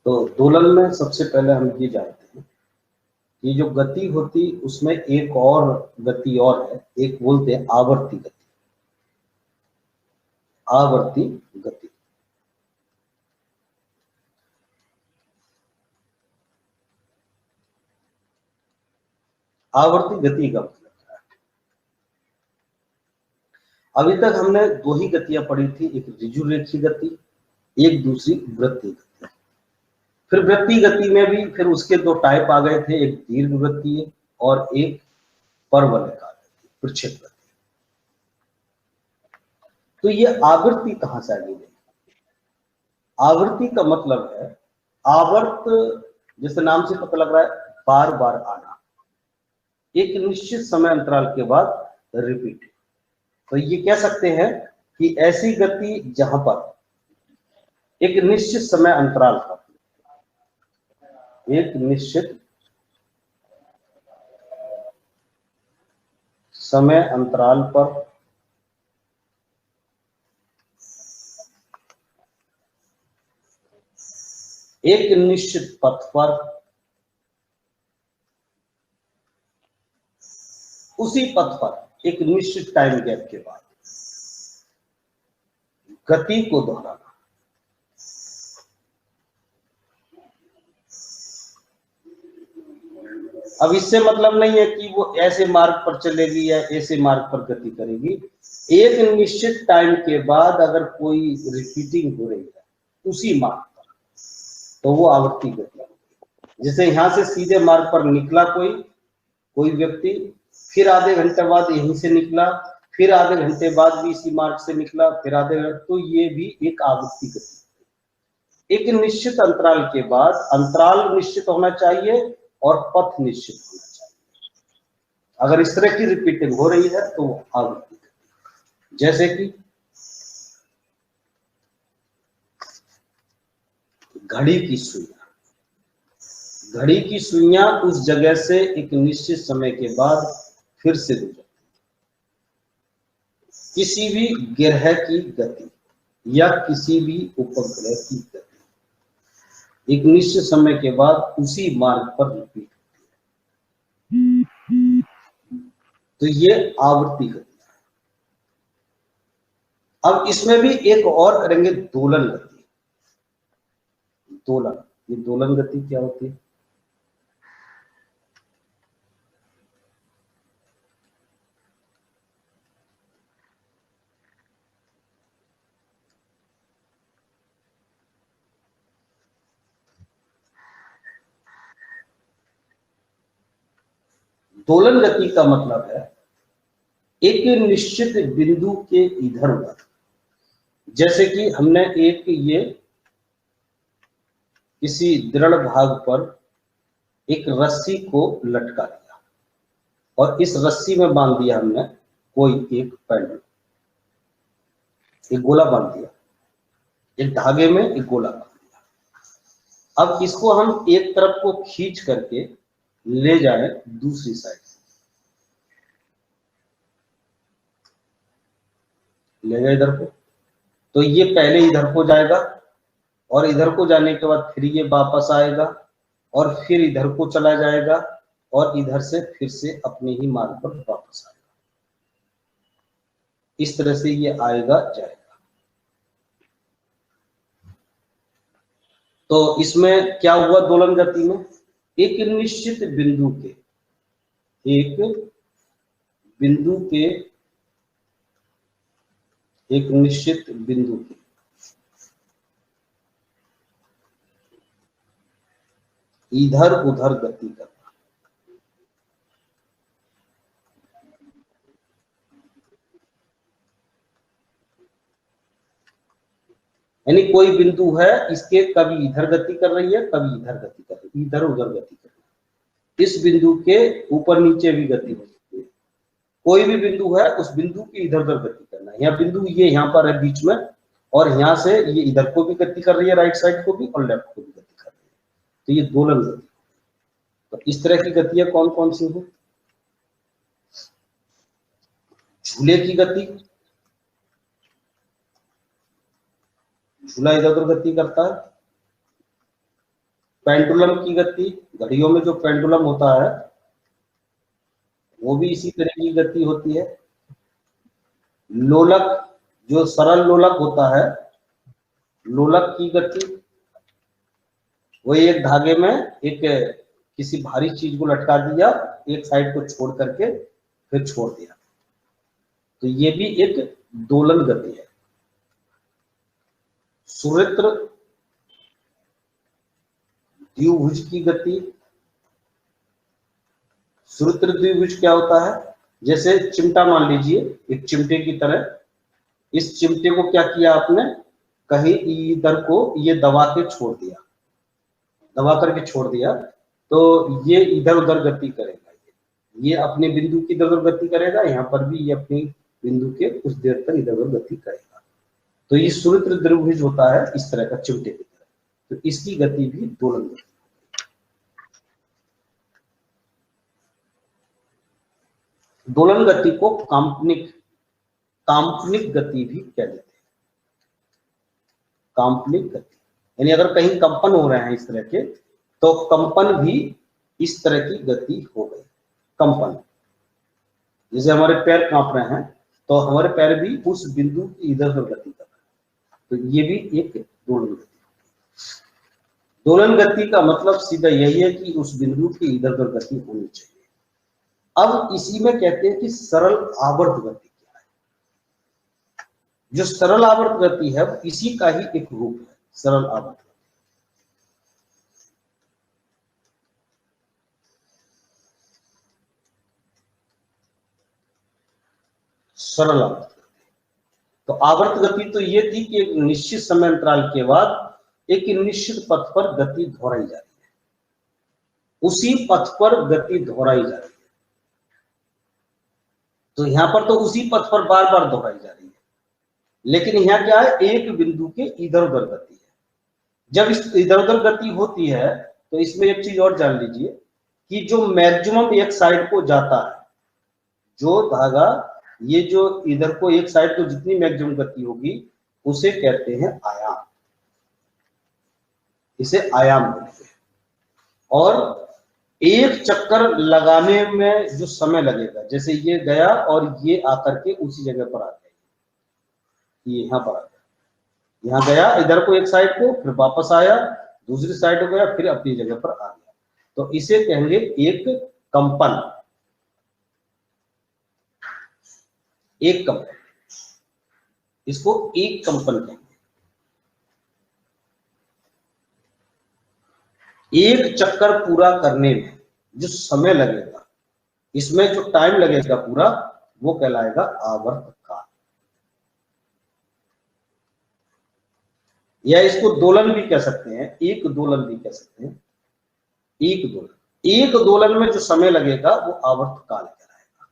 तो दोलन में सबसे पहले हम ये जानते हैं कि जो गति होती उसमें एक और गति और है, एक बोलते हैं आवर्ती गति। आवर्ती गति, आवर्ती गति का मतलब है, अभी तक हमने दो ही गतियां पढ़ी थी, एक ऋजुरेखी गति, एक दूसरी वृत्तीय गति। फिर वृत्तीय गति में भी फिर उसके दो टाइप आ गए थे, एक दीर्घवृत्तीय और एक परवलयकार गति, प्रक्षेप गति। तो ये आवृत्ति कहां से आई है? आवृत्ति का मतलब है आवर्त, जैसे नाम से पता लग रहा है, बार बार आना, एक निश्चित समय अंतराल के बाद रिपीट। तो ये कह सकते हैं कि ऐसी गति जहां पर एक निश्चित समय अंतराल पर, एक निश्चित समय अंतराल पर एक निश्चित पथ पर उसी पथ पर एक निश्चित टाइम गैप के बाद गति को दोहराना। अब इससे मतलब नहीं है कि वो ऐसे मार्ग पर चलेगी या ऐसे मार्ग पर गति करेगी, एक निश्चित टाइम के बाद अगर कोई रिपीटिंग हो रही है उसी मार्ग पर, तो वो आवर्ती गति है। जैसे यहां से सीधे मार्ग पर निकला कोई व्यक्ति, फिर आधे घंटे बाद यहीं से निकला, फिर आधे घंटे बाद भी इसी मार्ग से निकला, फिर आधे घंटे, तो ये भी एक आवर्ती गति। एक निश्चित अंतराल के बाद, अंतराल निश्चित होना चाहिए और पथ निश्चित होना चाहिए। अगर इस तरह की रिपीटिंग हो रही है तो वो आवर्ती गति। जैसे कि घड़ी की सुइयां, घड़ी की सुइयां उस जगह से एक निश्चित समय के बाद फिर से गुजरती। किसी भी ग्रह की गति या किसी भी उपग्रह की गति एक निश्चित समय के बाद उसी मार्ग पर रिपीट होती है, तो ये आवर्ती गति है। अब इसमें भी एक और करेंगे, दोलन गति। दोलन, ये दोलन गति क्या होती है? दोलन गति का मतलब है एक निश्चित बिंदु के इधर उधर, जैसे कि हमने एक ये किसी दृढ़ भाग पर एक रस्सी को लटका दिया और इस रस्सी में बांध दिया हमने कोई एक पेंडल, एक गोला बांध दिया, एक धागे में एक गोला बांध दिया। अब इसको हम एक तरफ को खींच करके ले जाए दूसरी साइड, ले जाए इधर को, तो ये पहले इधर को जाएगा और इधर को जाने के बाद फिर ये वापस आएगा और फिर इधर को चला जाएगा और इधर से फिर से अपने ही मार्ग पर वापस आएगा। इस तरह से ये आएगा जाएगा। तो इसमें क्या हुआ दोलन गति में? एक निश्चित बिंदु के, एक बिंदु के, एक निश्चित बिंदु के इधर उधर गति करना। यानी कोई बिंदु है, इसके कभी इधर गति कर रही है, कभी इधर गति कर रही है, इधर उधर गति कर रही है। इस बिंदु के ऊपर नीचे भी गति हो सकती है। कोई भी बिंदु है, उस बिंदु की इधर उधर गति करना है। यहाँ बिंदु ये यहाँ पर है बीच में, और यहाँ से ये इधर को भी गति कर रही है, राइट साइड को भी, और लेफ्ट को भी गति कर रही है। तो ये दोलन गति। तो इस तरह की गतियां कौन कौन सी हैं? झूले की गति, झूला इधर उधर गति करता है। पेंडुलम की गति, घड़ियों में जो पेंडुलम होता है वो भी इसी तरह की गति होती है। लोलक, जो सरल लोलक होता है, लोलक की गति, वही एक धागे में एक किसी भारी चीज को लटका दिया, एक साइड को छोड़ करके फिर छोड़ दिया, तो ये भी एक दोलन गति है। सुवृत्त द्विभुज की गति, सुवृत्त द्विभुज क्या होता है, जैसे चिमटा मान लीजिए, एक चिमटे की तरह, इस चिमटे को क्या किया आपने, कहीं इधर को ये दबा के छोड़ दिया, दबा करके छोड़ दिया, तो ये इधर उधर गति करेगा, ये अपने बिंदु की इधर उधर गति करेगा, यहाँ पर भी ये अपनी बिंदु के कुछ देर तक इधर उधर गति करेगा। तो ये सुवृत्त द्विभुज होता है इस तरह का, चिमटे की तरह, तो इसकी गति भी दोलन गति। दोलन गति को काल्पनिक गति भी कह देते हैं। काल्पनिक गति यानी अगर कहीं कंपन हो रहे हैं इस तरह के, तो कंपन भी इस तरह की गति हो गई। कंपन, जैसे हमारे पैर कांप रहे हैं, तो हमारे पैर भी उस बिंदु की इधर उधर गति कर रहे हैं, तो ये भी एक दोलन गति। दोलन गति का मतलब सीधा यही है कि उस बिंदु की इधर उधर गति होनी चाहिए। अब इसी में कहते हैं कि सरल आवर्त गति क्या है। जो सरल आवर्त गति है वो इसी का ही एक रूप है, सरल आवर्त गति। सरल आवर्त गति, तो आवर्त गति तो ये थी कि एक निश्चित समय अंतराल के बाद एक निश्चित पथ पर गति दोहराई जा रही है, उसी पथ पर गति दोहराई जा रही है। तो यहां पर तो उसी पथ पर बार बार दोहराई जा रही है, लेकिन यहाँ क्या है, एक बिंदु के इधर उधर गति है। जब इस इधर उधर गति होती है तो इसमें एक चीज और जान लीजिए कि जो मैक्सिमम एक साइड को जाता है, जो धागा ये जो इधर को एक साइड को जितनी मैक्सिमम गति होगी उसे कहते हैं आयाम, इसे आयाम बोलते हैं। और एक चक्कर लगाने में जो समय लगेगा, जैसे ये गया और ये आकर के उसी जगह पर आ गया, ये यहाँ पर आ गया, यहाँ गया इधर को एक साइड को, फिर वापस आया दूसरी साइड को गया, फिर अपनी जगह पर आ गया, तो इसे कहेंगे एक कंपन। एक कंपन, इसको एक कंपन कहेंगे। एक चक्कर पूरा करने में जो समय लगेगा, इसमें जो टाइम लगेगा पूरा, वो कहलाएगा आवर्त काल, या इसको दोलन भी कह सकते हैं, एक दोलन भी कह सकते हैं। एक दोलन में जो समय लगेगा वो आवर्त काल कहलाएगा।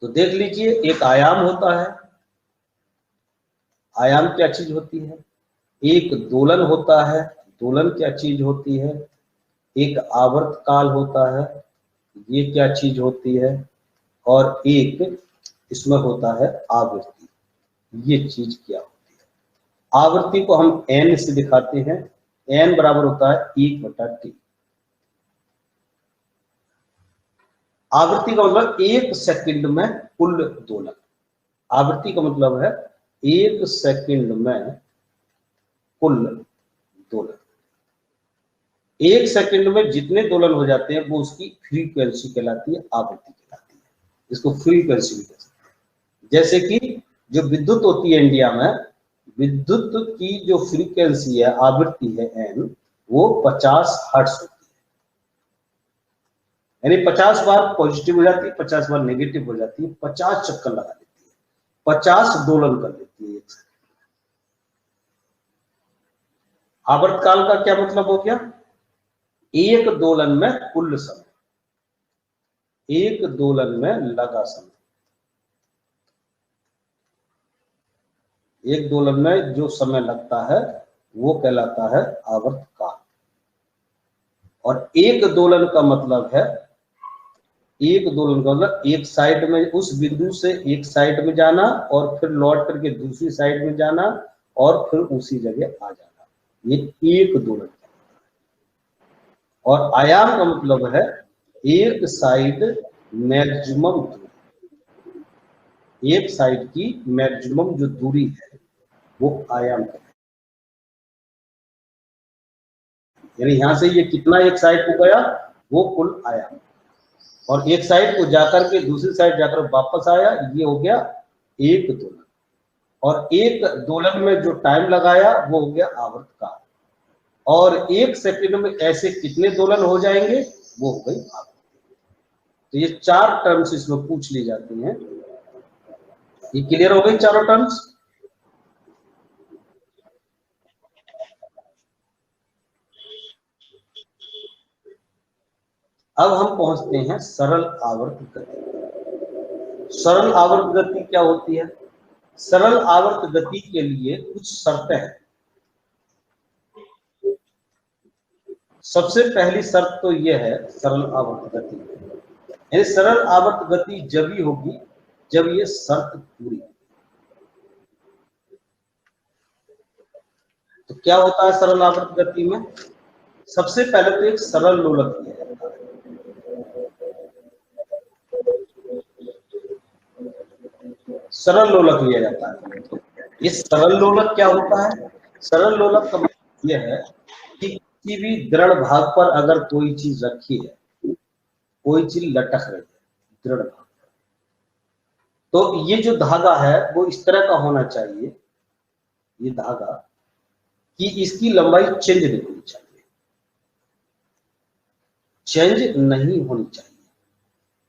तो देख लीजिए, एक आयाम होता है, आयाम क्या चीज होती है, एक दोलन होता है, दोलन क्या चीज होती है, एक आवर्त काल होता है, ये क्या चीज होती है, और एक इसमें होता है आवृत्ति, ये चीज क्या होती है। आवृत्ति को हम n से दिखाते हैं, n बराबर होता है 1/t। आवृत्ति का मतलब 1 सेकंड में कुल दोलन, आवृत्ति का मतलब है 1 सेकंड में कुल दोलन। 1 सेकंड में जितने दोलन हो जाते हैं वो उसकी फ्रीक्वेंसी कहलाती है, आवृत्ति कहलाती है। इसको फ्रीक्वेंसी भी कह सकते हैं। जैसे कि जो विद्युत होती है इंडिया में, विद्युत की जो फ्रीक्वेंसी है, आवृत्ति है n, वो 50 हर्ट्ज होती है, यानी 50 बार पॉजिटिव हो जाती है, 50 बार नेगेटिव हो जाती है, 50 चक्कर लगा देती है, 50 दोलन कर देती है एक सेकंड। आवर्तकाल का क्या मतलब हो गया, एक दोलन में कुल समय, एक दोलन में लगा समय, एक दोलन में जो समय लगता है वो कहलाता है आवर्तकाल। और एक दोलन का मतलब है, एक दोलन का मतलब एक साइड में, उस बिंदु से एक साइड में जाना और फिर लौट करके दूसरी साइड में जाना और फिर उसी जगह आ जाना, ये एक दोलन और आयाम का मतलब है एक साइड मैक्सिमम दूरी, एक साइड की मैक्सिमम जो दूरी है वो आयाम है। यानी यहां से ये कितना एक साइड को गया वो कुल आयाम, और एक साइड को जाकर के दूसरी साइड जाकर वापस आया, ये हो गया एक दोलन। और एक दोलन में जो टाइम लगाया वो हो गया आवर्तकाल, और एक सेकंड में ऐसे कितने दोलन हो जाएंगे वो हो गई आवर्त। तो ये चार टर्म्स इसमें पूछ ली जाती हैं। ये क्लियर हो गई चारों टर्म्स। अब हम पहुंचते हैं सरल आवर्त गति। सरल आवर्त गति क्या होती है? सरल आवर्त गति के लिए कुछ शर्तें हैं। सबसे पहली शर्त तो यह है सरल आवर्त गति, यानी सरल आवर्त गति जब ही होगी जब ये शर्त पूरी। तो क्या होता है सरल आवर्त गति में? सबसे पहले तो एक सरल लोलक लिया जाता है। सरल लोलक लिया जाता है। इस सरल लोलक क्या होता है? सरल लोलक का मतलब यह है कि किसी भी दृढ़ भाग पर अगर कोई चीज रखी है, कोई चीज लटक रही है दृढ़ भाग पर, तो ये जो धागा है वो इस तरह का होना चाहिए, ये धागा, कि इसकी लंबाई चेंज नहीं होनी चाहिए, चेंज नहीं होनी चाहिए।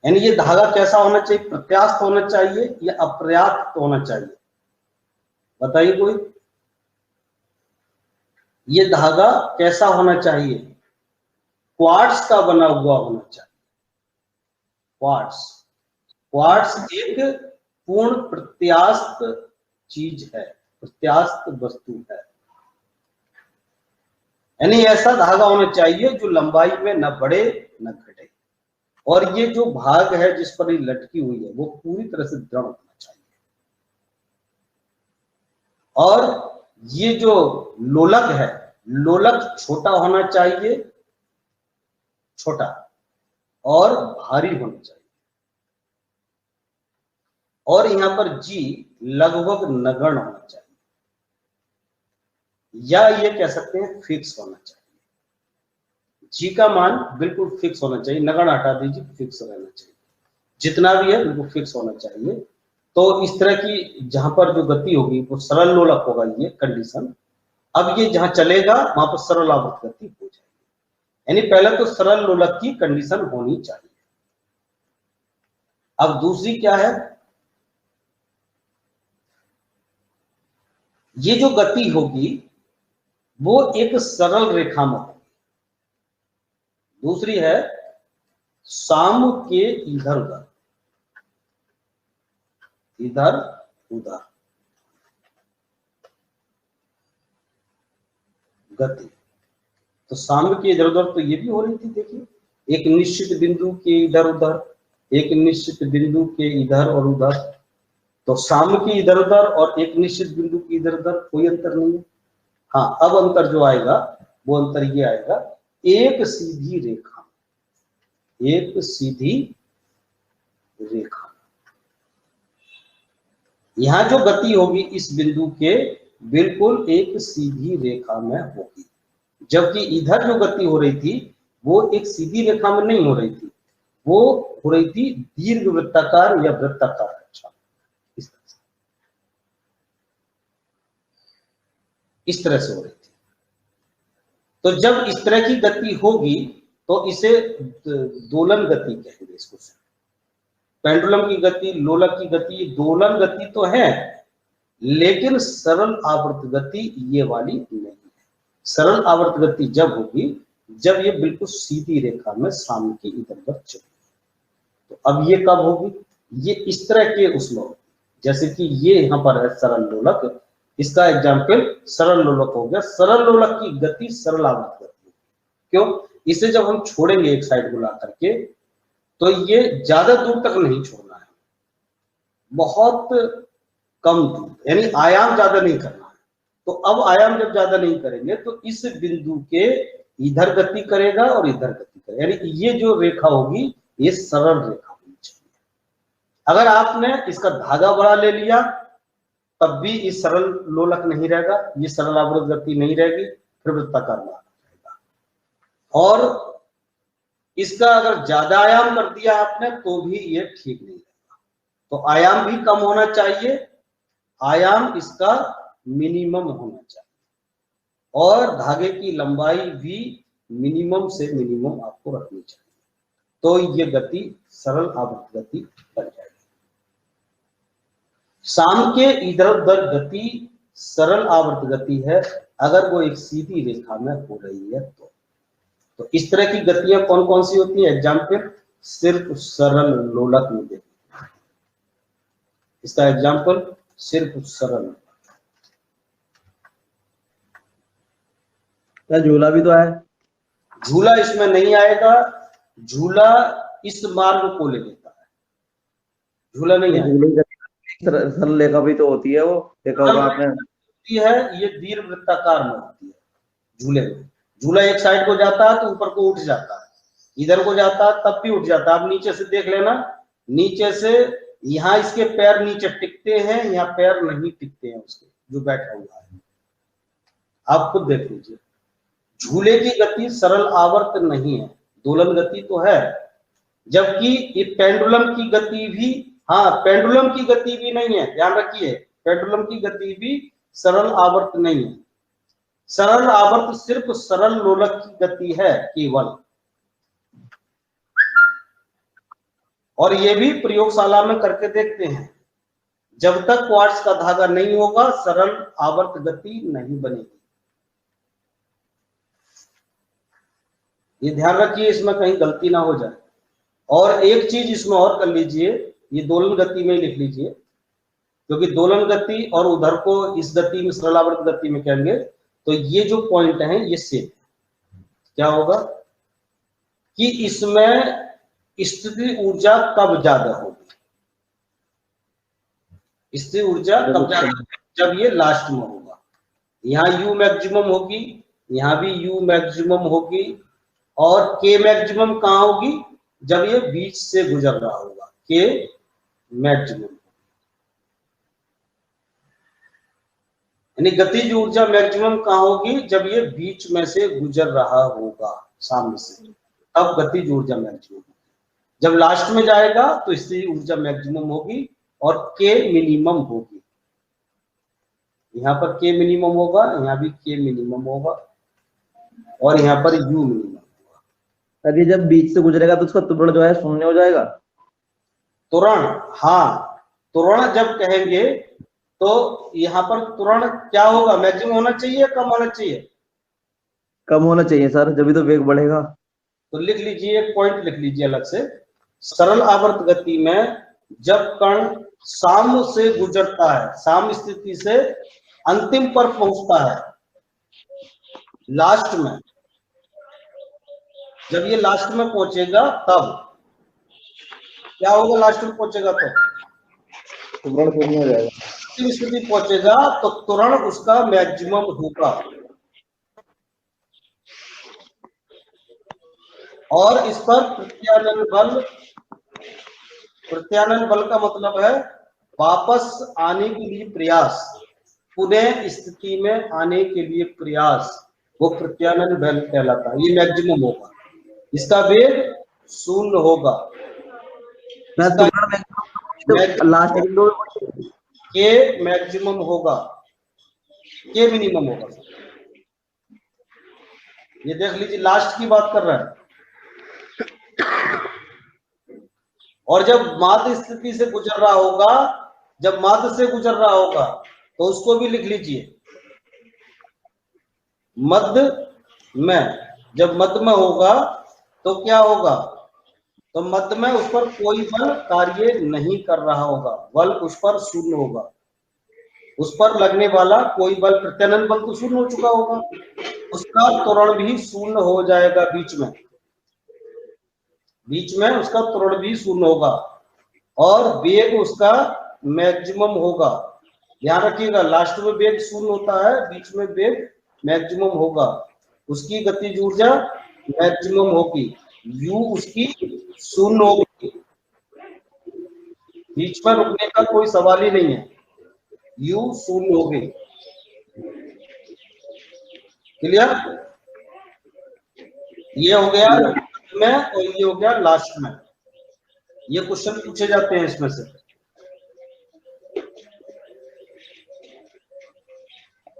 यानी ये धागा कैसा होना चाहिए? प्रत्यास्थ होना चाहिए या अपर्याप्त होना चाहिए? बताइए कोई। ये धागा कैसा होना चाहिए? क्वार्ट्ज का बना हुआ होना चाहिए। क्वार्ट्ज, क्वार्ट्ज एक पूर्ण प्रत्यास्थ चीज है, प्रत्यास्थ वस्तु है। यानी ऐसा धागा होना चाहिए जो लंबाई में न बढ़े न घटे, और ये जो भाग है जिस पर ये लटकी हुई है वो पूरी तरह से दृढ़ होना चाहिए। और ये जो लोलक है, लोलक छोटा होना चाहिए, छोटा, और भारी होना चाहिए। और यहां पर जी लगभग नगण्य होना चाहिए, या ये कह सकते हैं फिक्स होना चाहिए। जी का मान बिल्कुल फिक्स होना चाहिए, नगण्य हटा दीजिए, फिक्स रहना चाहिए। जितना भी है बिल्कुल फिक्स होना चाहिए। तो इस तरह की जहां पर जो गति होगी वो सरल लोलक होगा, ये कंडीशन। अब ये जहां चलेगा वहां पर सरल आवर्त गति हो जाएगी। यानी पहले तो सरल लोलक की कंडीशन होनी चाहिए। अब दूसरी क्या है? ये जो गति होगी वो एक सरल रेखा में होगी। दूसरी है साम्य के इधर उधर, इधर उधर गति। तो साम्य के इधर उधर तो ये भी हो रही थी, देखिए, एक निश्चित बिंदु के इधर उधर, एक निश्चित बिंदु के इधर और उधर। तो साम्य के इधर उधर और एक निश्चित बिंदु के इधर उधर कोई अंतर नहीं है। हाँ, अब अंतर जो आएगा वो अंतर ये आएगा, एक सीधी रेखा, एक सीधी रेखा। यहां जो गति होगी इस बिंदु के बिल्कुल एक सीधी रेखा में होगी, जबकि इधर जो गति हो रही थी वो एक सीधी रेखा में नहीं हो रही थी, वो हो रही थी दीर्घ वृत्ताकार या वृत्ताकार रेखा। इस तरह से हो रही थी। तो जब इस तरह की गति होगी तो इसे दोलन गति कहेंगे। इसको पेंडुलम की गति, लोलक की गति, दोलन गति तो है, लेकिन सरल आवर्त गति ये वाली नहीं है। सरल आवर्त गति जब होगी जब ये बिल्कुल सीधी रेखा में सामने की इधर उधर चलेगी। तो अब ये कब होगी? ये इस तरह के उसमें, जैसे कि ये यहाँ पर है सरल लोलक, इसका एग्जाम्पल सरल लोलक हो गया। सरल लोलक की गति सरल आवर्त गति। क्यों? इसे जब हम छोड़ेंगे एक साइड को ला करके तो ये ज्यादा दूर तक नहीं छोड़ना है, बहुत कम दूर, यानी आयाम ज्यादा नहीं करना है, तो अब आयाम जब ज्यादा नहीं करेंगे तो इस बिंदु के इधर गति करेगा और इधर गति करेगा, यानी ये जो रेखा होगी ये सरल रेखा होनी चाहिए। अगर आपने इसका धागा बड़ा ले लिया तब भी इस सरल लोलक नहीं रहेगा, ये सरल आवर्त गति नहीं रहेगी, फिर वृत्ताकार मार्ग रहेगा। और इसका अगर ज्यादा आयाम कर दिया आपने तो भी ये ठीक नहीं रहेगा। तो आयाम भी कम होना चाहिए, आयाम इसका मिनिमम होना चाहिए, और धागे की लंबाई भी मिनिमम से मिनिमम आपको रखनी चाहिए, तो ये गति सरल आवर्त गति बन जाएगी। शाम के इधर उधर गति सरल आवर्त गति है अगर वो एक सीधी रेखा में हो रही है तो इस तरह की गतियां कौन कौन सी होती है? एग्जाम्पल सिर्फ सरल लोलक में देखिए, इसका एग्जाम्पल सिर्फ सरल। झूला भी तो है। झूला इसमें नहीं आएगा, झूला इस मार्ग को ले लेता है, झूला नहीं आएगा। सरल रेखा भी तो होती है, वो देखा होगा आपने। होती है, ये दीर्घवृत्ताकार में होती है झूले में। झूला एक साइड को जाता है तो ऊपर को उठ जाता है, इधर को जाता है तब भी उठ जाता है। आप नीचे से देख लेना, नीचे से यहाँ इसके पैर नीचे टिकते हैं, यहाँ पैर नहीं टिकते हैं उसके जो बैठा हुआ है, आप खुद देख लीजिए। झूले की गति सरल आवर्त नहीं है, दोलन गति तो है, जबकि ये पेंडुलम की गति भी, हाँ पेंडुलम की गति भी नहीं है, ध्यान रखिए, पेंडुलम की गति भी सरल आवर्त नहीं है। सरल आवर्त सिर्फ सरल लोलक की गति है केवल, और ये भी प्रयोगशाला में करके देखते हैं। जब तक क्वार्ट्ज का धागा नहीं होगा सरल आवर्त गति नहीं बनेगी, ये ध्यान रखिए, इसमें कहीं गलती ना हो जाए। और एक चीज इसमें और कर लीजिए, ये दोलन गति में लिख लीजिए, क्योंकि दोलन गति और उधर को इस गति में सरल आवर्त गति में कहेंगे तो ये जो पॉइंट है ये सेम क्या होगा कि इसमें स्थिति ऊर्जा कब ज्यादा होगी, स्थिति ऊर्जा कब ज्यादा, जब ये लास्ट में होगा। यहाँ यू मैक्सिमम होगी, यहाँ भी यू मैक्सिमम होगी, और के मैक्सिमम कहाँ होगी? जब ये बीच से गुजर रहा होगा, के मैक्सिमम, यानी गतिज ऊर्जा मैक्सिमम कहाँ होगी? जब ये बीच में से गुजर रहा होगा सामने से, तब गतिज ऊर्जा मैक्सिमम होगी। जब लास्ट में जाएगा तो स्थिति ऊर्जा मैक्सिमम होगी और के मिनिमम होगी। यहाँ पर के मिनिमम होगा, यहाँ भी के मिनिमम होगा, और यहाँ पर यू मिनिमम होगा। अरे जब बीच से गुजरेगा तो उसका त्वरण जो है शून्य हो जाएगा। त्वरण, हाँ त्वरण जब कहेंगे तो यहाँ पर त्वरण क्या होगा? मैक्सिमम होना चाहिए, कम होना चाहिए? कम होना चाहिए सर, जब भी तो वेग बढ़ेगा। तो लिख लीजिए, एक पॉइंट लिख लीजिए अलग से। सरल आवर्त गति में जब कण साम से गुजरता है, साम स्थिति से अंतिम पर पहुंचता है, लास्ट में, जब ये लास्ट में पहुंचेगा तब क्या होगा? लास्ट में पहुंचेगा तो त्वरण शून्य हो जाएगा। अंतिम स्थिति पहुंचेगा तो त्वरण उसका मैक्सिमम होगा, और इस पर प्रत्यानयन बल, प्रत्यानयन बल का मतलब है वापस आने के लिए प्रयास, पुनः स्थिति में आने के लिए प्रयास, वो प्रत्यानयन बल कहलाता है। ये मैक्सिमम होगा, इसका वेग शून्य होगा, के मैक्सिमम होगा, के मिनिमम होगा। ये देख लीजिए, लास्ट की बात कर रहा है। और जब माध्य स्थिति से गुजर रहा होगा, जब माध्य से गुजर रहा होगा तो उसको भी लिख लीजिए, मध्य में, जब मध्य में होगा तो क्या होगा? तो मध्य में उस पर कोई बल कार्य नहीं कर रहा होगा, बल उस पर शून्य होगा, उस पर लगने वाला कोई बल, प्रत्यानयन बल तो शून्य हो चुका होगा, उसका त्वरण भी शून्य हो जाएगा। बीच में उसका त्वरण भी शून्य होगा और वेग उसका मैक्सिमम होगा, ध्यान रखिएगा, लास्ट में वेग शून्य होता है, बीच में वेग मैक्सिमम होगा, उसकी गतिज ऊर्जा मैक्सिमम होगी, u उसकी शून्य होगी, बीच में रुकने का कोई सवाल ही नहीं है, u शून्य होगी। क्लियर? ये हो गया में और ये हो गया लास्ट में। ये क्वेश्चन पूछे जाते हैं इसमें से।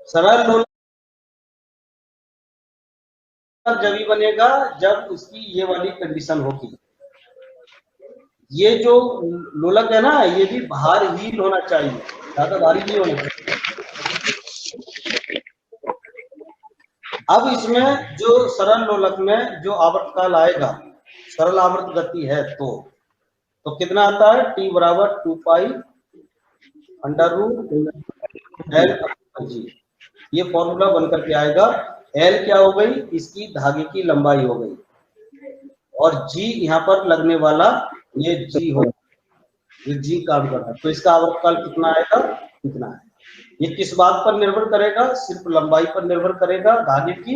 सरल लोलक जब ही बनेगा जब उसकी ये वाली कंडीशन होगी। ये जो लोलक है ना, ये भी भारहीन होना चाहिए, ज्यादा भारी नहीं होना चाहिए। अब इसमें जो सरल लोलक में जो आवर्तकाल आएगा, सरल आवर्त गति है तो कितना आता है, t बराबर 2 pi under root L g. ये फॉर्मूला बनकर के आएगा। एल क्या हो गई, इसकी धागे की लंबाई हो गई, और जी यहाँ पर लगने वाला ये जी हो, ये जी काम कर रहा है, तो इसका आवर्तकाल कितना आएगा, कितना है। ये किस बात पर निर्भर करेगा, सिर्फ लंबाई पर निर्भर करेगा धागे की,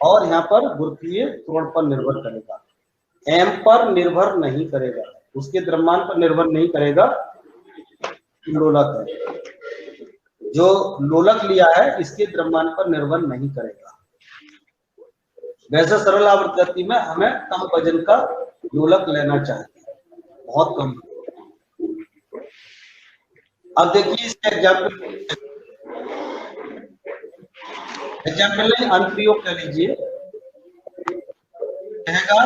और यहाँ पर गुरुत्वीय त्वरण पर निर्भर करेगा, एम पर निर्भर नहीं करेगा, उसके द्रव्यमान पर निर्भर नहीं करेगा। लोलक है, जो लोलक लिया है इसके द्रव्यमान पर निर्भर नहीं करेगा। वैसे सरल आवर्त गति में हमें कम वजन का लोलक लेना चाहिए, बहुत कम। अब देखिए इसका एग्जाम्पल नहीं, अनुप्रयोग कर लीजिए। कहेगा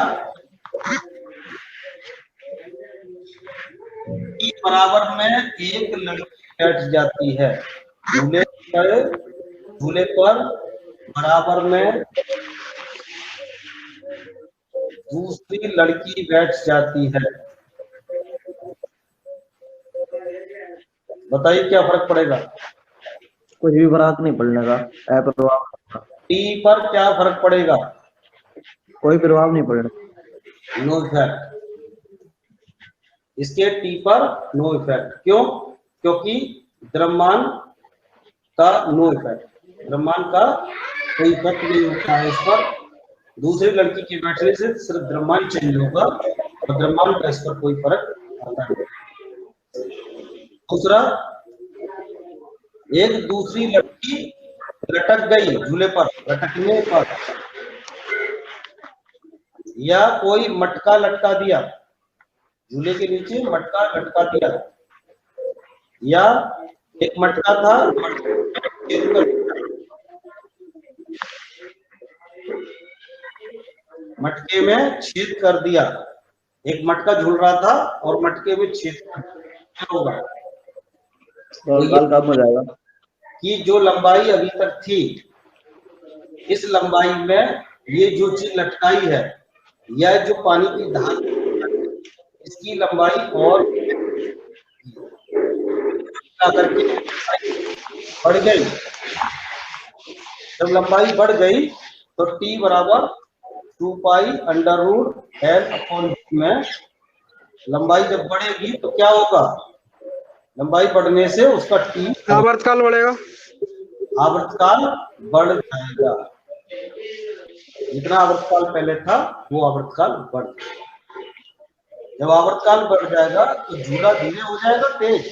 कि बराबर में एक लड़की बैठ जाती है झूले पर बराबर में दूसरी लड़की बैठ जाती है, बताइए क्या फर्क पड़ेगा? कुछ भी फर्क नहीं पड़ने का, अप्रभाव। टी पर क्या फर्क पड़ेगा? कोई प्रभाव नहीं पड़ेगा, नो इफेक्ट। इसके टी पर नो इफेक्ट, क्यों? क्योंकि द्रव्यमान का नो इफेक्ट, द्रव्यमान का कोई इफेक्ट नहीं होता है इस पर। दूसरी लड़की के बैठने से सिर्फ द्रव्यमान चेंज होगा, और द्रव्यमान का इस पर कोई फर्क आता है। दूसरा, एक दूसरी लड़की लटक गई झूले पर, लटकने पर, या कोई मटका लटका दिया, झूले के नीचे मटका लटका दिया, या एक मटका था मटके में छेद कर दिया, एक मटका झूल रहा था और मटके में छेद कर दिया, क्या होगा? कम हो जाएगा कि जो लंबाई अभी तक थी, इस लंबाई में ये जो चीज लटकाई है, या जो पानी की धार, इसकी लंबाई और करके बढ़ गई। जब लंबाई बढ़ गई तो t बराबर 2 pi under root L upon में, लंबाई जब बढ़ेगी तो क्या होगा, लंबाई बढ़ने से उसका टी आवर्तकाल बढ़ेगा, आवर्तकाल बढ़ जाएगा। जितना आवर्तकाल पहले था वो आवर्तकाल बढ़ जाएगा। जब आवर्तकाल बढ़ जाएगा तो झूला धीरे हो जाएगा, तेज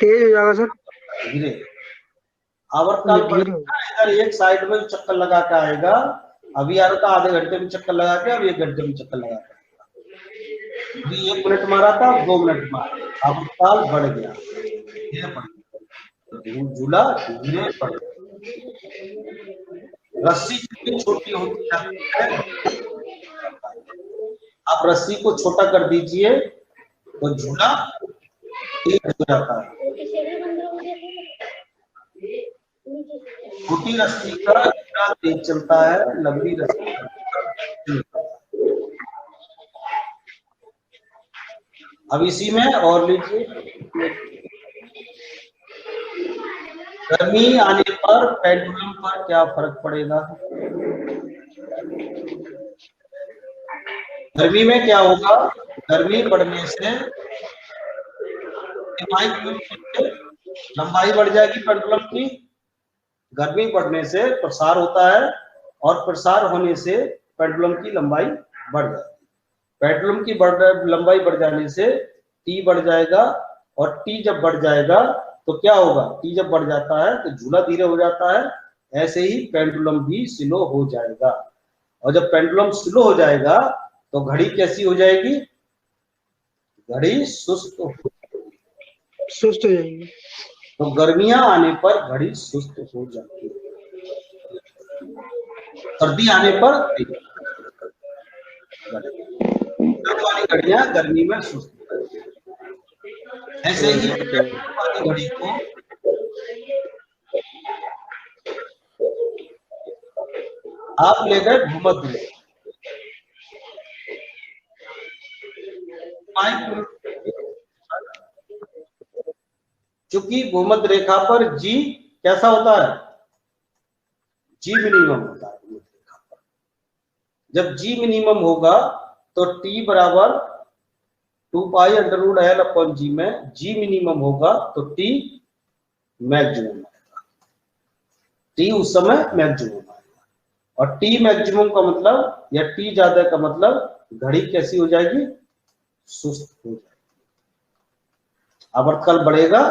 हो जाएगा सर, धीरे। आवर्तकाल बढ़ेगा, इधर एक साइड में चक्कर लगा के आएगा, अभी आ रहा था आधे घंटे में चक्कर लगा के, अब 1 घंटे में चक्कर लगा के, अभी 1 मिनट मारा था, 2 मिनट मारा, आवर्तकाल बढ़ गया, धीरे बढ़ गया, झूला धीरे बढ़ गया। रस्सी जितनी छोटी होती जाती है, आप रस्सी को छोटा कर दीजिए तो झूला तेज हो जाता है। छोटी रस्सी का झूला तेज चलता है, लंबी रस्सी का। अब इसी में और लीजिए, गर्मी आने पर पेंडुलम पर क्या फर्क पड़ेगा? गर्मी में क्या होगा, गर्मी बढ़ने से लंबाई बढ़ जाएगी पेंडुलम की, गर्मी बढ़ने से प्रसार होता है और प्रसार होने से पेंडुलम की लंबाई बढ़ जाती है। पेंडुलम की लंबाई बढ़ जाने से टी बढ़ जाएगा और टी जब बढ़ जाएगा तो क्या होगा, टी जब बढ़ जाता है तो झूला धीरे हो जाता है, ऐसे ही पेंडुलम भी स्लो हो जाएगा। और जब पेंडुलम स्लो हो जाएगा तो घड़ी कैसी हो जाएगी, घड़ी सुस्त हो जाएगी। तो गर्मियां आने पर घड़ी सुस्त हो जाती है, सर्दी आने पर वाली घड़ियां गर्मी में सुस्त हो जाती है। ऐसे ही वाली घड़ी को आप ले गए भूमध्य रेखा, चूंकि भूमध्य रेखा पर जी कैसा होता है, जी मिनिमम होता है भूमध्य रेखा पर। जब जी मिनिमम होगा तो टी बराबर 2π√L/g में जी मिनिमम होगा तो टी मैक्सिमम आएगा, टी उस समय मैक्सिमम आएगा। और टी मैक्सिमम का मतलब या टी ज्यादा का मतलब घड़ी कैसी हो जाएगी, सुस्त हो जाएगी। आवर्तकाल बढ़ेगा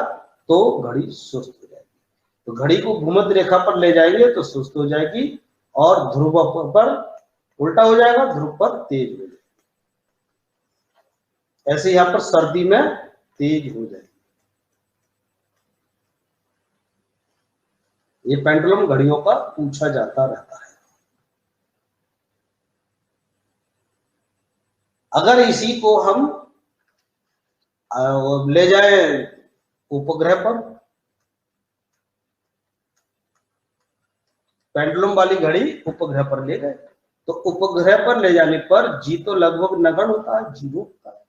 तो घड़ी सुस्त हो जाएगी। तो घड़ी को भूमध्य रेखा पर ले जाएंगे तो सुस्त हो जाएगी और ध्रुव पर उल्टा हो जाएगा, ध्रुव पर तेज हो जाएगी। ऐसे यहां पर सर्दी में तेज हो जाएगी। ये पेंडुलम घड़ियों का पूछा जाता रहता है। अगर इसी को हम ले जाए उपग्रह पर, पेंडुलम वाली घड़ी उपग्रह पर ले गए तो उपग्रह पर ले जाने पर जी तो लगभग नगण्य होता है, जीरो होता है।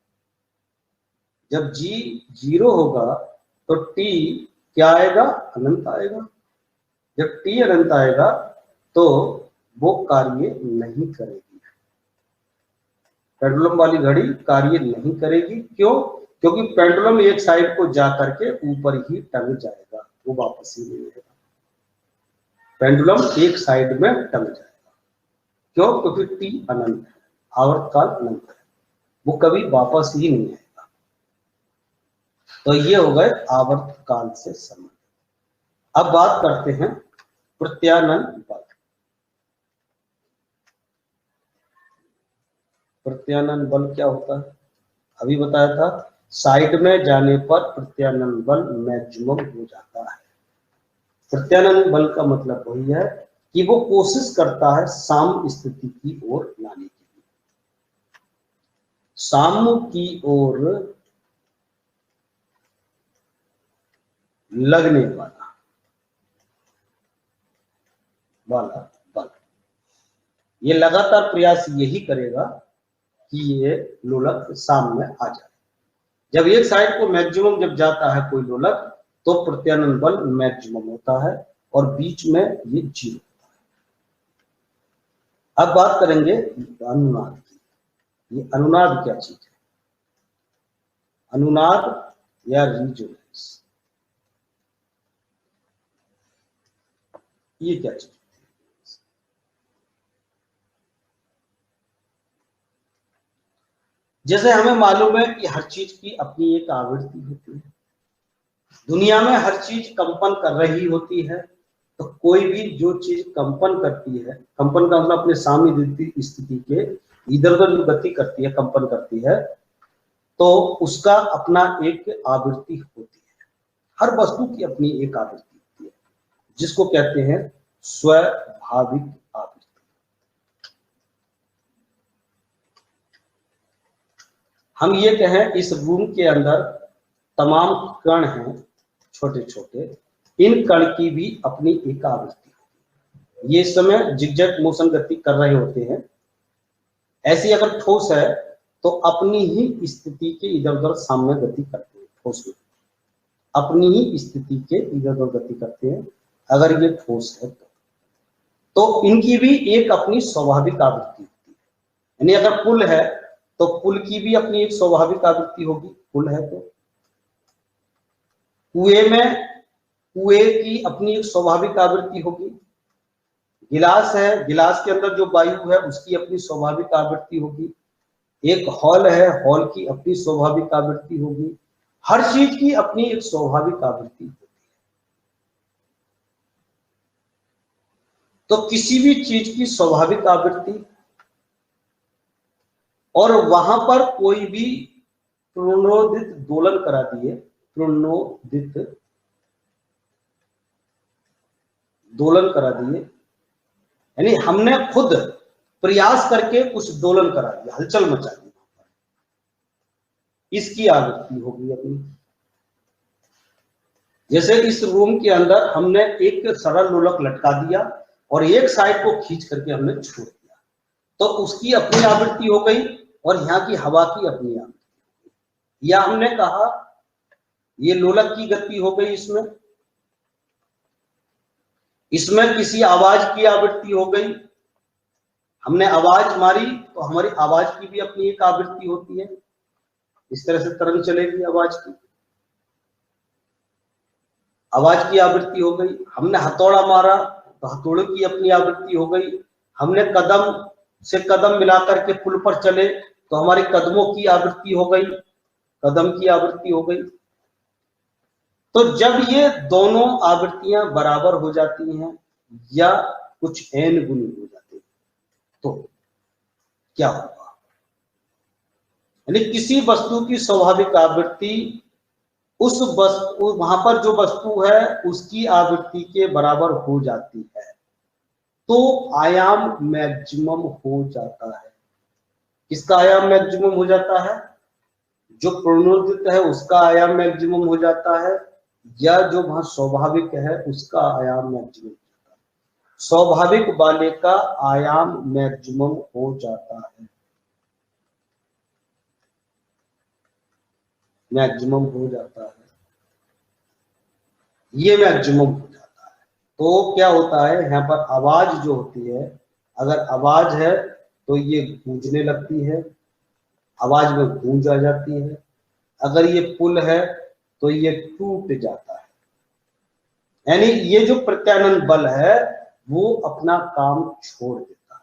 जब जी जीरो होगा तो टी क्या आएगा, अनंत आएगा। जब टी अनंत आएगा तो वो कार्य नहीं करेगी, पेंडुलम वाली घड़ी कार्य नहीं करेगी। क्यों, क्योंकि पेंडुलम एक साइड को जा करके ऊपर ही टंग जाएगा, वो वापस ही नहीं आएगा। पेंडुलम एक साइड में टंग जाएगा। क्यों, क्योंकि टी अनंत है, आवर्तकाल अनंत है, वो कभी वापस ही नहीं आएगा। तो ये हो गए आवर्तकाल से संबंधित। अब बात करते हैं प्रत्यानयन बल। प्रत्यानयन बल क्या होता है, अभी बताया था, साइड में जाने पर प्रत्यानयन बल मैक्सिमम हो जाता है। प्रत्यानयन बल का मतलब वही है कि वो कोशिश करता है साम्य स्थिति की ओर लाने के लिए, साम्य की ओर लगने वाला बल। ये लगातार प्रयास यही करेगा कि ये लोलक सामने आ जाए। जब एक साइड को मैक्सिमम जब जाता है कोई लोलक तो प्रत्यानयन बल मैक्सिमम होता है और बीच में ये जीरो होता है। अब बात करेंगे अनुनाद की। ये अनुनाद क्या चीज है, अनुनाद या रिजोनेंस, ये क्या चीज है? जैसे हमें मालूम है कि हर चीज की अपनी एक आवृत्ति होती है, दुनिया में हर चीज कंपन कर रही होती है। तो कोई भी जो चीज कंपन करती है, कंपन का मतलब अपने साम्य स्थिति के इधर उधर जो गति करती है, कंपन करती है, तो उसका अपना एक आवृत्ति होती है। हर वस्तु की अपनी एक आवृत्ति होती है जिसको कहते हैं स्वाभाविक आवृत्ति। हम ये कहें इस रूम के अंदर तमाम कण हैं छोटे छोटे, इन कण की भी अपनी एक आवृत्ति होती है। ये समय जिगजैग मोशन गति कर रहे होते हैं। ऐसी अगर ठोस है तो अपनी ही स्थिति के इधर उधर साम्य गति करते हैं, ठोस में अपनी ही स्थिति के इधर उधर गति करते हैं अगर ये ठोस है तो इनकी भी एक अपनी स्वाभाविक आवृत्ति होती है। यानी अगर पुल है तो पुल की भी अपनी एक स्वाभाविक आवृत्ति होगी, पुल है तो। कुएं की अपनी एक स्वाभाविक आवृत्ति होगी। गिलास है, गिलास के अंदर जो वायु है उसकी अपनी स्वाभाविक आवृत्ति होगी। एक हॉल है, हॉल की अपनी स्वाभाविक आवृत्ति होगी। हर चीज की अपनी एक स्वाभाविक आवृत्ति होती है। तो किसी भी चीज की स्वाभाविक आवृत्ति और वहां पर कोई भी प्रणोदित दोलन करा दिए, प्रणोदित दोलन करा दिए, यानी हमने खुद प्रयास करके कुछ दोलन करा दिया, हलचल मचा दी, इसकी आवृत्ति होगी अपनी। जैसे इस रूम के अंदर हमने एक सरल लोलक लटका दिया और एक साइड को खींच करके हमने छोड़ दिया, तो उसकी अपनी आवृत्ति हो गई और यहाँ की हवा की अपनी आवृत्ति हो गई। या हमने कहा ये लोलक की गति हो गई, इसमें किसी आवाज की आवृत्ति हो गई, हमने आवाज मारी तो हमारी आवाज की भी अपनी एक आवृत्ति होती है। इस तरह से तरंग चलेगी आवाज की, आवाज की आवृत्ति हो गई। हमने हथौड़ा मारा तो हथौड़े की अपनी आवृत्ति हो गई। हमने कदम से कदम मिलाकर के पुल पर चले तो हमारे कदमों की आवृत्ति हो गई, कदम की आवृत्ति हो गई। तो जब ये दोनों आवृत्तियां बराबर हो जाती हैं या कुछ n गुनी हो जाती है तो क्या होगा? यानी किसी वस्तु की स्वाभाविक आवृत्ति उस वस्तु, वहां पर जो वस्तु है उसकी आवृत्ति के बराबर हो जाती है तो आयाम मैक्सिमम हो जाता है। किसका आयाम मैक्सिमम हो जाता है? जो प्रणोदित है उसका आयाम मैक्सिमम हो जाता है या जो वहां स्वाभाविक है उसका आयाम मैक्सिमम हो जाता है। स्वाभाविक वाले का आयाम मैक्सिमम हो जाता है, मैक्सिमम हो जाता है, ये मैक्सिमम हो जाता है। तो क्या होता है यहाँ पर आवाज जो होती है, अगर आवाज है तो ये गूंजने लगती है, आवाज में गूंज आ जाती है। अगर ये पुल है तो ये टूट जाता है। यानी ये जो प्रत्यानन बल है वो अपना काम छोड़ देता है।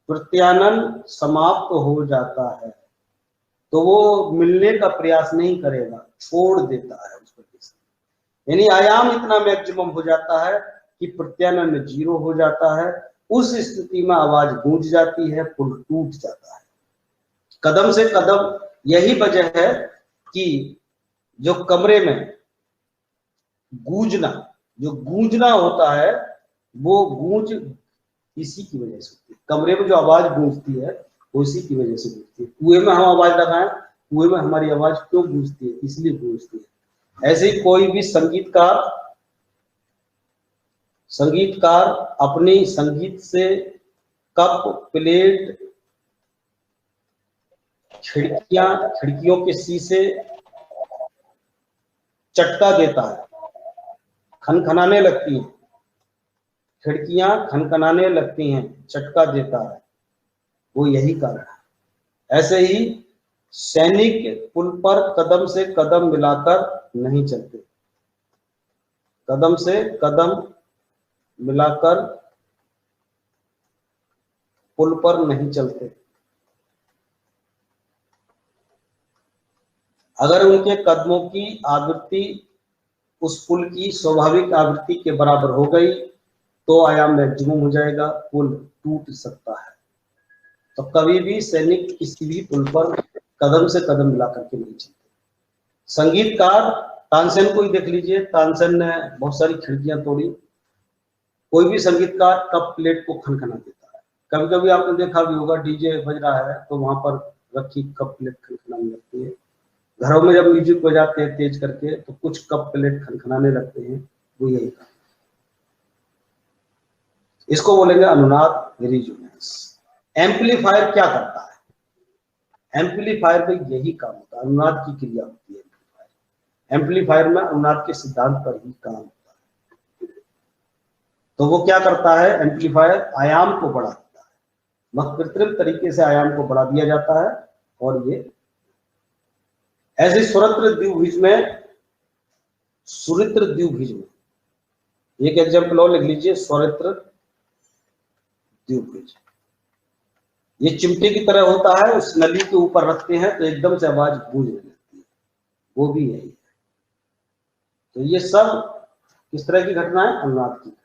प्रत्यानन समाप्त हो जाता है तो वो मिलने का प्रयास नहीं करेगा, छोड़ देता है उसको। यानी आयाम इतना मैक्सिमम हो जाता है कि प्रत्यानन 0 हो जाता है। उस स्थिति में आवाज गूंज जाती है, पुल टूट जाता है। कदम से कदम, यही वजह है कि जो कमरे में गूंजना, जो गूंजना होता है वो गूंज इसी की वजह से होती है। कमरे में जो आवाज गूंजती है वो इसी की वजह से गूंजती है। कुएं में हम आवाज लगाएं, कुएं में हमारी आवाज क्यों गूंजती है? इसलिए गूंजती है। ऐसे ही कोई भी संगीतकार अपनी संगीत से कप, प्लेट, खिड़कियों के शीशे चटका देता है, खनखनाने लगती हैं, खिड़कियां खनखनाने लगती हैं, चटका देता है, वो यही कारण है। ऐसे ही सैनिक पुल पर कदम से कदम मिलाकर नहीं चलते, कदम से कदम मिलाकर पुल पर नहीं चलते। अगर उनके कदमों की आवृत्ति उस पुल की स्वाभाविक आवृत्ति के बराबर हो गई तो आयाम मैक्सिमम हो जाएगा, पुल टूट सकता है। तो कभी भी सैनिक किसी भी पुल पर कदम से कदम मिला करके नहीं चलते। संगीतकार, तानसेन को ही देख लीजिए, तानसेन ने बहुत सारी खिड़कियां तोड़ी। कोई भी संगीतकार कप प्लेट को खनखना देता है। कभी कभी आपने देखा भी होगा, डीजे बज रहा है तो वहां पर रखी कप प्लेट खनखनाने लगती है। घरों में जब म्यूजिक बजाते हैं तेज करके तो कुछ कप प्लेट खनखनाने लगते हैं, वो यही काम। इसको बोलेंगे अनुनाद रिजोनेंस। एम्पलीफायर क्या करता है? एम्पलीफायर में यही काम होता है, अनुनाद की क्रिया होती है। एम्पलीफायर में अनुनाद के सिद्धांत पर ही काम होता है। तो वो क्या करता है? एम्पलीफायर आयाम को बढ़ा देता है, कृत्रिम तरीके से आयाम को बढ़ा दिया जाता है और ये ऐसे स्वरत्र द्विभुज में, सुरित्र द्विभुज में एक एग्जाम्पल और लिख लीजिए, स्वरत्र द्विभुज। ये चिमटे की तरह होता है, उस नली के ऊपर रखते हैं तो एकदम से आवाज गूंजने लगती है, वो भी यही है। तो ये सब किस तरह की घटना है? अनुनाद की।